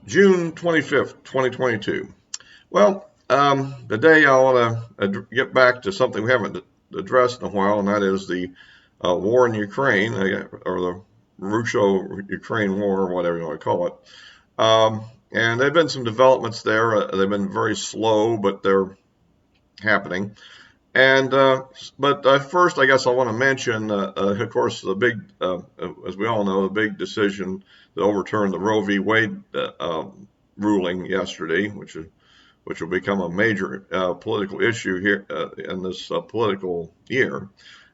June 25th, 2022. Well, today I want to get back to something we haven't addressed in a while, and that is the war in Ukraine, or the Russo-Ukraine War, or whatever you want to call it. And there have been some developments there. They've been very slow, but they're happening. And but first, I guess I want to mention, of course, the big, as we all know, the big decision that overturned the Roe v. Wade ruling yesterday, which will become a major political issue here in this political year.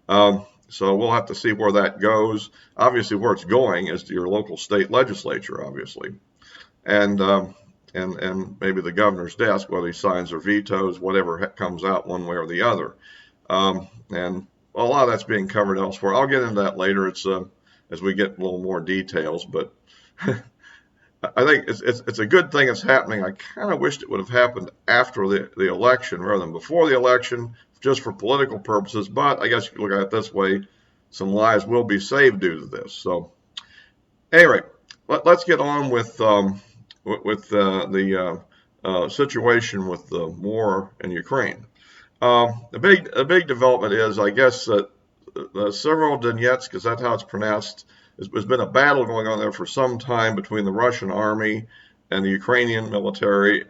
So we'll have to see where that goes. Obviously, where it's going is to your local state legislature, obviously, and maybe the governor's desk, whether he signs or vetoes, whatever comes out one way or the other. And a lot of that's being covered elsewhere. I'll get into that later. It's as we get a little more details, but I think it's a good thing it's happening. I kind of wished it would have happened after the election rather than before the election, just for political purposes. But I guess you can look at it this way: some lives will be saved due to this. So, anyway, let's get on with the situation with the war in Ukraine. The big development is, I guess, that Severodonetsk, because that's how it's pronounced. There's been a battle going on there for some time between the Russian army and the Ukrainian military,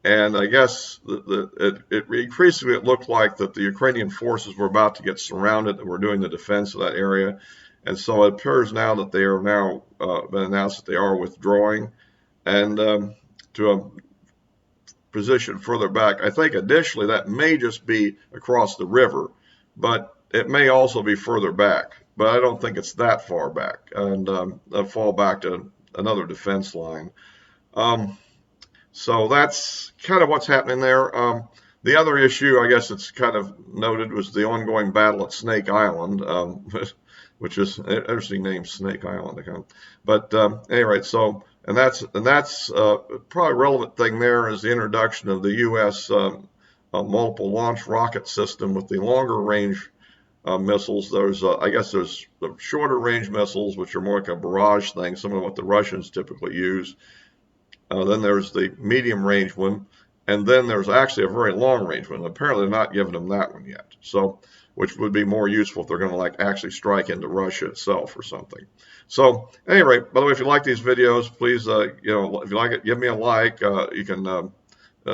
and I guess it increasingly it looked like that the Ukrainian forces were about to get surrounded and were doing the defense of that area, and so it appears now that they are now been announced that they are withdrawing, and to a position further back. I think additionally that may just be across the river, but it may also be further back. But I don't think it's that far back, and they'll fall back to another defense line. So that's kind of what's happening there. The other issue, I guess it's kind of noted, was the ongoing battle at Snake Island, which is an interesting name, Snake Island. But anyway, so and that's probably relevant thing there is the introduction of the U.S. Multiple launch rocket system with the longer range missiles. I guess there's the shorter range missiles, which are more like a barrage thing, some of what the Russians typically use. Then there's the medium range one, and then there's actually a very long range one. Apparently, they're not giving them that one yet. So, which would be more useful if they're going to actually strike into Russia itself or something. So, anyway, by the way, if you like these videos, please, if you like it, give me a like. You can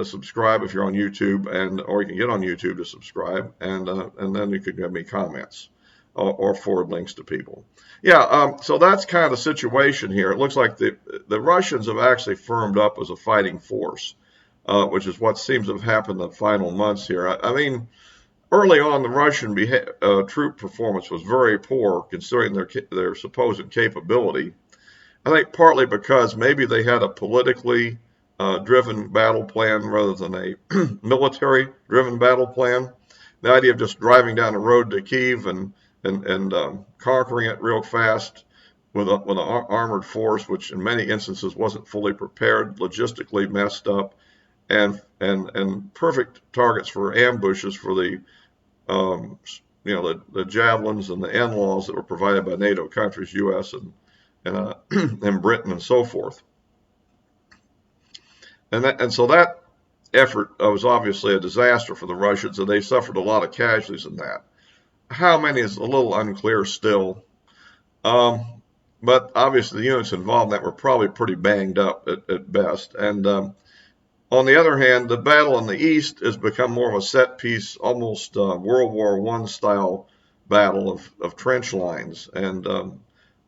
subscribe if you're on YouTube, or you can get on YouTube to subscribe, and then you can give me comments or forward links to people. Yeah, so that's kind of the situation here. It looks like the Russians have actually firmed up as a fighting force, which is what seems to have happened in the final months here. I mean, early on, the Russian troop performance was very poor, considering their supposed capability. I think partly because maybe they had a politically driven battle plan rather than a military driven battle plan. The idea of just driving down the road to Kyiv and conquering it real fast with an armored force, which in many instances wasn't fully prepared, logistically messed up, and perfect targets for ambushes for the javelins and the NLAWs that were provided by NATO countries, U.S. and Britain and so forth. And so that effort was obviously a disaster for the Russians, and they suffered a lot of casualties in that. How many is a little unclear still, but obviously the units involved in that were probably pretty banged up at best. And on the other hand, the battle in the east has become more of a set piece, almost World War I style battle of trench lines and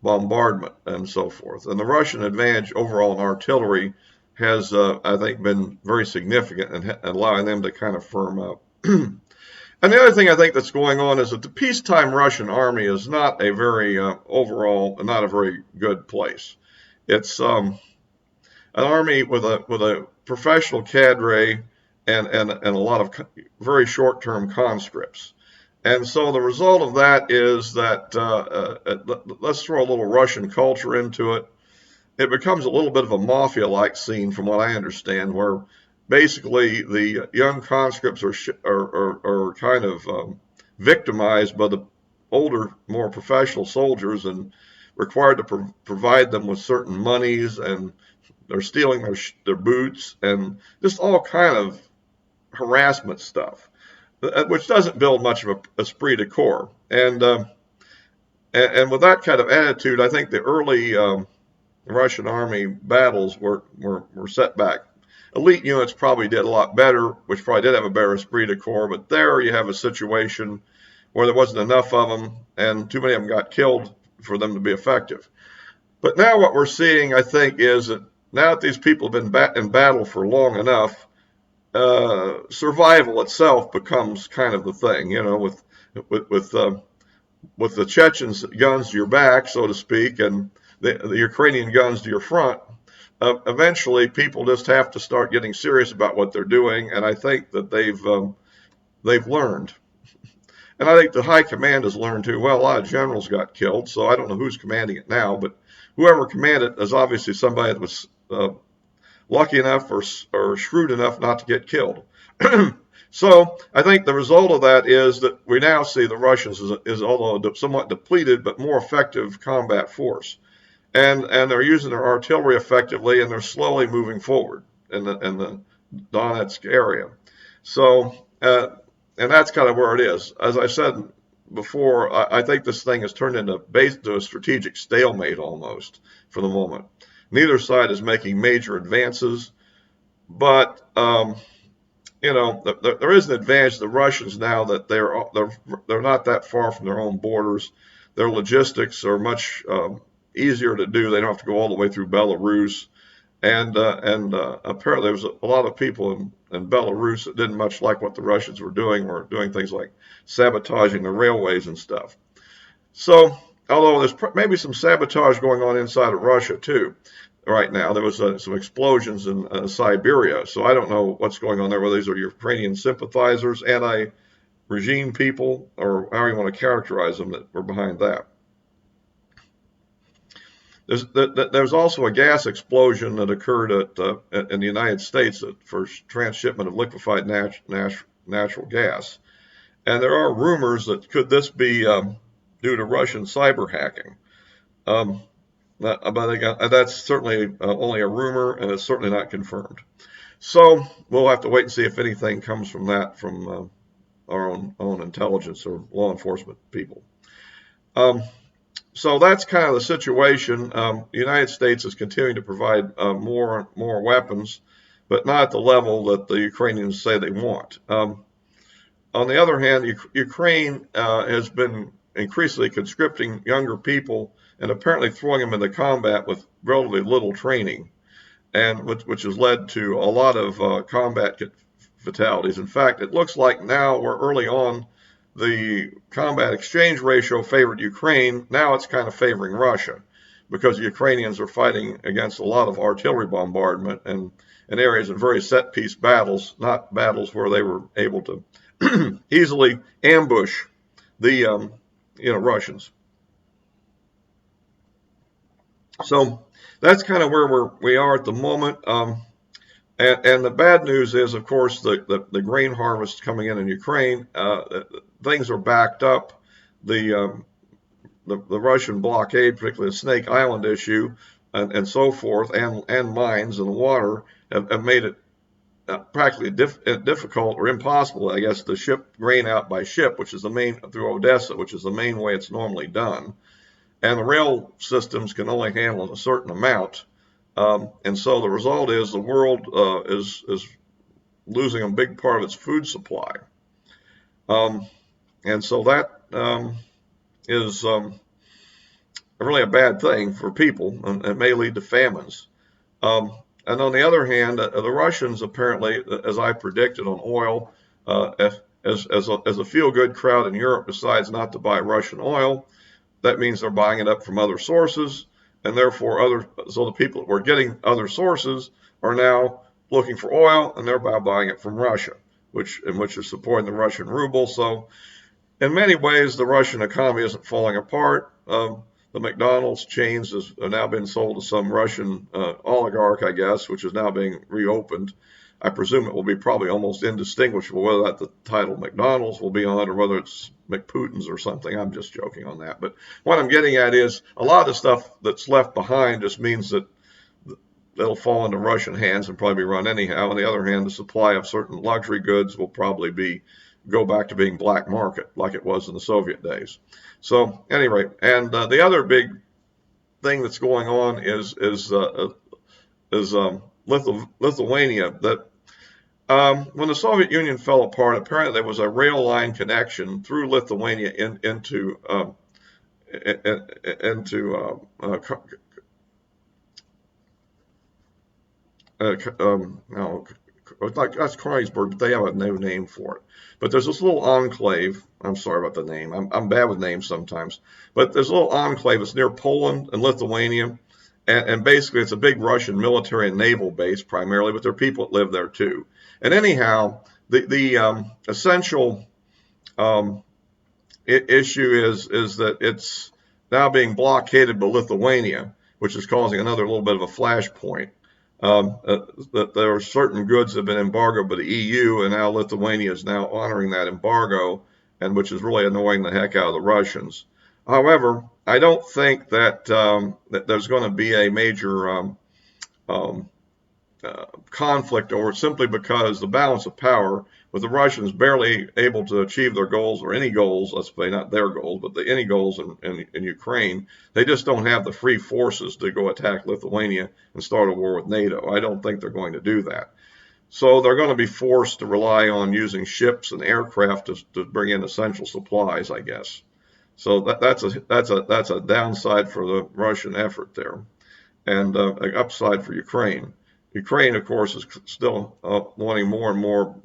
bombardment and so forth. And the Russian advantage overall in artillery has, I think, been very significant in allowing them to kind of firm up. And the other thing I think that's going on is that the peacetime Russian army is not a very, overall, not a very good place. It's an army with a professional cadre and a lot of very short-term conscripts. And so the result of that is that, let's throw a little Russian culture into it. It becomes a little bit of a mafia-like scene, from what I understand, where basically the young conscripts are kind of victimized by the older, more professional soldiers, and required to provide them with certain monies, and they're stealing their boots, and just all kind of harassment stuff, which doesn't build much of a esprit de corps. And with that kind of attitude, I think the early Russian army battles were set back. Elite units probably did a lot better, which probably did have a better esprit de corps, but there you have a situation where there wasn't enough of them, and too many of them got killed for them to be effective. But now what we're seeing, I think, is that now that these people have been in battle for long enough, survival itself becomes kind of the thing, with the Chechens guns to your back, so to speak, and the Ukrainian guns to your front. Eventually, people just have to start getting serious about what they're doing, and I think that they've learned. And I think the high command has learned too. Well, a lot of generals got killed, so I don't know who's commanding it now, but whoever commanded it is obviously somebody that was lucky enough or shrewd enough not to get killed. So I think the result of that is that we now see the Russians as although somewhat depleted, but more effective combat force. And they're using their artillery effectively, and they're slowly moving forward in the Donetsk area. So, and that's kind of where it is. As I said before, I think this thing has turned into a strategic stalemate almost for the moment. Neither side is making major advances, but there is an advantage to the Russians now that they're not that far from their own borders. Their logistics are much easier to do. They don't have to go all the way through Belarus, and apparently there was a lot of people in Belarus that didn't much like what the Russians were doing things like sabotaging the railways and stuff. So, although there's maybe some sabotage going on inside of Russia too. Right now, there was some explosions in Siberia, so I don't know what's going on there, whether these are Ukrainian sympathizers, anti-regime people, or how you want to characterize them that were behind that. There's also a gas explosion that occurred in the United States for transshipment of liquefied natural gas, and there are rumors that could this be due to Russian cyber hacking. But that's certainly only a rumor, and it's certainly not confirmed. So we'll have to wait and see if anything comes from that from our own intelligence or law enforcement people. So that's kind of the situation. The United States is continuing to provide more weapons, but not at the level that the Ukrainians say they want. On the other hand, Ukraine has been increasingly conscripting younger people and apparently throwing them into combat with relatively little training, and which has led to a lot of combat fatalities. In fact, it looks like now we're early on, the combat exchange ratio favored Ukraine. Now it's kind of favoring Russia because the Ukrainians are fighting against a lot of artillery bombardment and areas in very set-piece battles, not battles where they were able to easily ambush the Russians. So that's kind of where we are at the moment. And the bad news is, of course, the grain harvest coming in Ukraine. Things are backed up. The Russian blockade, particularly the Snake Island issue, and so forth, and mines and water have made it practically difficult or impossible, I guess, to ship grain out by ship, which is through Odessa, which is the main way it's normally done. And the rail systems can only handle a certain amount. And so the result is the world is losing a big part of its food supply. And so that is really a bad thing for people, and it may lead to famines. And on the other hand, the Russians apparently, as I predicted on oil, as a feel-good crowd in Europe decides not to buy Russian oil, that means they're buying it up from other sources, and therefore so the people that were getting other sources are now looking for oil, and they're buying it from Russia, which is supporting the Russian ruble. So in many ways, the Russian economy isn't falling apart. The McDonald's chains have now been sold to some Russian oligarch, I guess, which is now being reopened. I presume it will be probably almost indistinguishable whether that the title McDonald's will be on it or whether it's McPutin's or something. I'm just joking on that. But what I'm getting at is a lot of the stuff that's left behind just means that they'll fall into Russian hands and probably be run anyhow. On the other hand, the supply of certain luxury goods will probably go back to being black market like it was in the Soviet days. So anyway, and the other big thing that's going on is Lithuania. That when the Soviet Union fell apart, apparently there was a rail line connection through Lithuania into no, like that's Kreisberg, but they have a new name for it. But there's this little enclave. I'm sorry about the name. I'm bad with names sometimes. But there's a little enclave. It's near Poland and Lithuania, and basically it's a big Russian military and naval base primarily, but there are people that live there too. And anyhow, the essential issue is that it's now being blockaded by Lithuania, which is causing another little bit of a flashpoint. That there are certain goods that have been embargoed by the EU, and now Lithuania is now honoring that embargo, and which is really annoying the heck out of the Russians. However, I don't think that that there's going to be a major conflict over it, simply because the balance of power, with the Russians barely able to achieve their goals, or any goals, let's say not their goals, but any goals in Ukraine, they just don't have the free forces to go attack Lithuania and start a war with NATO. I don't think they're going to do that. So they're going to be forced to rely on using ships and aircraft to bring in essential supplies, I guess. So that's a downside for the Russian effort there, and an upside for Ukraine. Ukraine, of course, is still wanting more and more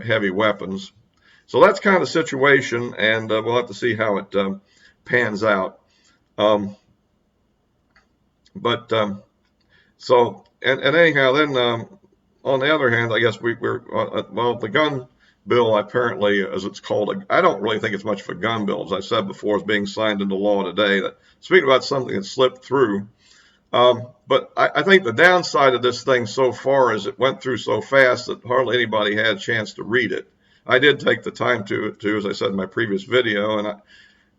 heavy weapons. So that's kind of the situation, and we'll have to see how it pans out. So anyhow, then on the other hand, I guess we're well, the gun bill apparently, as it's called, I don't really think it's much of a gun bill. As I said before, it's being signed into law today. Speaking about something that slipped through. But I think the downside of this thing so far is it went through so fast that hardly anybody had a chance to read it. I did take the time to, as I said in my previous video, and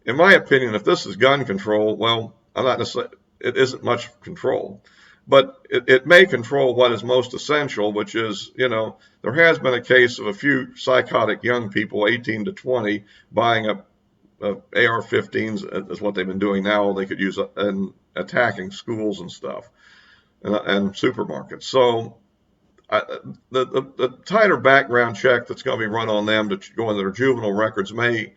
in my opinion, if this is gun control, well, I'm not necessarily, it isn't much control, but it may control what is most essential, which is, there has been a case of a few psychotic young people, 18 to 20, buying up AR-15s is what they've been doing now. They could use and attacking schools and stuff and supermarkets. So the tighter background check that's going to be run on them to go into their juvenile records may,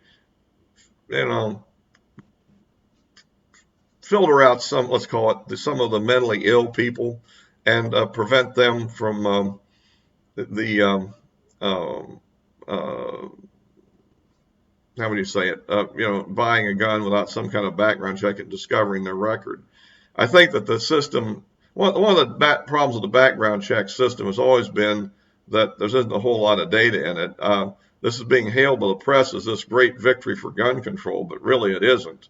filter out some, let's call it, some of the mentally ill people and prevent them from how would you say it, buying a gun without some kind of background check and discovering their record. I think that the system, one of the problems with the background check system has always been that there isn't a whole lot of data in it. This is being hailed by the press as this great victory for gun control, but really it isn't.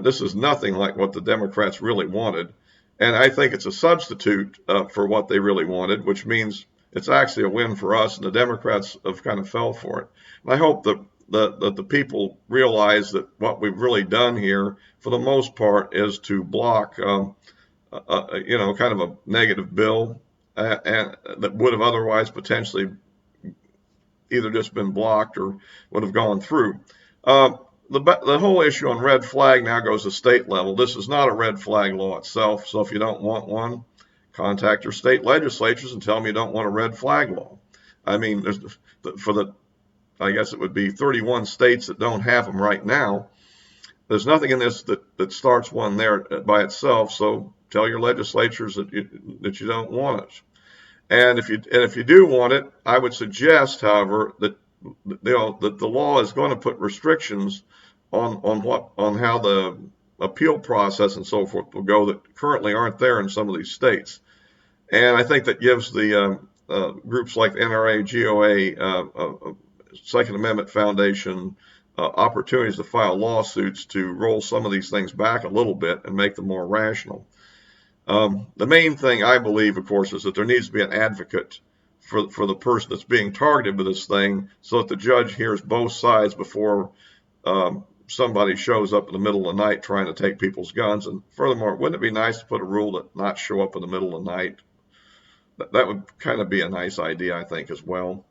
This is nothing like what the Democrats really wanted. And I think it's a substitute for what they really wanted, which means it's actually a win for us, and the Democrats have kind of fell for it. And I hope that the people realize that what we've really done here, for the most part, is to block, kind of a negative bill, and that would have otherwise potentially either just been blocked or would have gone through. The whole issue on red flag now goes to state level. This is not a red flag law itself, so if you don't want one, contact your state legislatures and tell them you don't want a red flag law. I mean, I guess it would be 31 states that don't have them right now. There's nothing in this that starts one there by itself, so tell your legislatures that you don't want it. And if you do want it, I would suggest, however, that that the law is going to put restrictions on how the appeal process and so forth will go that currently aren't there in some of these states. And I think that gives the groups like NRA, GOA, Second Amendment Foundation opportunities to file lawsuits to roll some of these things back a little bit and make them more rational. The main thing I believe, of course, is that there needs to be an advocate for the person that's being targeted with this thing, so that the judge hears both sides before somebody shows up in the middle of the night trying to take people's guns. And furthermore, wouldn't it be nice to put a rule that not show up in the middle of the night? That would kind of be a nice idea, I think, as well.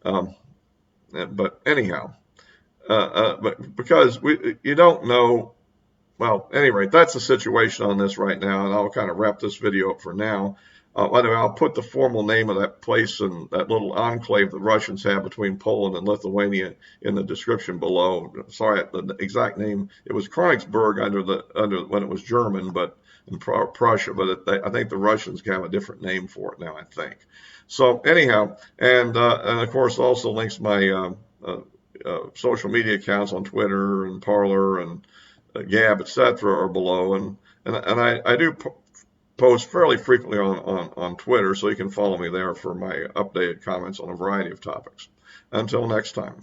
But anyhow, but because you don't know. Well, at any rate, that's the situation on this right now, and I'll kind of wrap this video up for now. Anyway, I'll put the formal name of that place and that little enclave the Russians have between Poland and Lithuania in the description below. Sorry, the exact name. It was Königsberg under when it was German, but in Prussia. But I think the Russians have a different name for it now, I think. So anyhow, and of course also links my social media accounts on Twitter and Parler and Gab, etc. are below, and I do post fairly frequently on Twitter, so you can follow me there for my updated comments on a variety of topics. Until next time.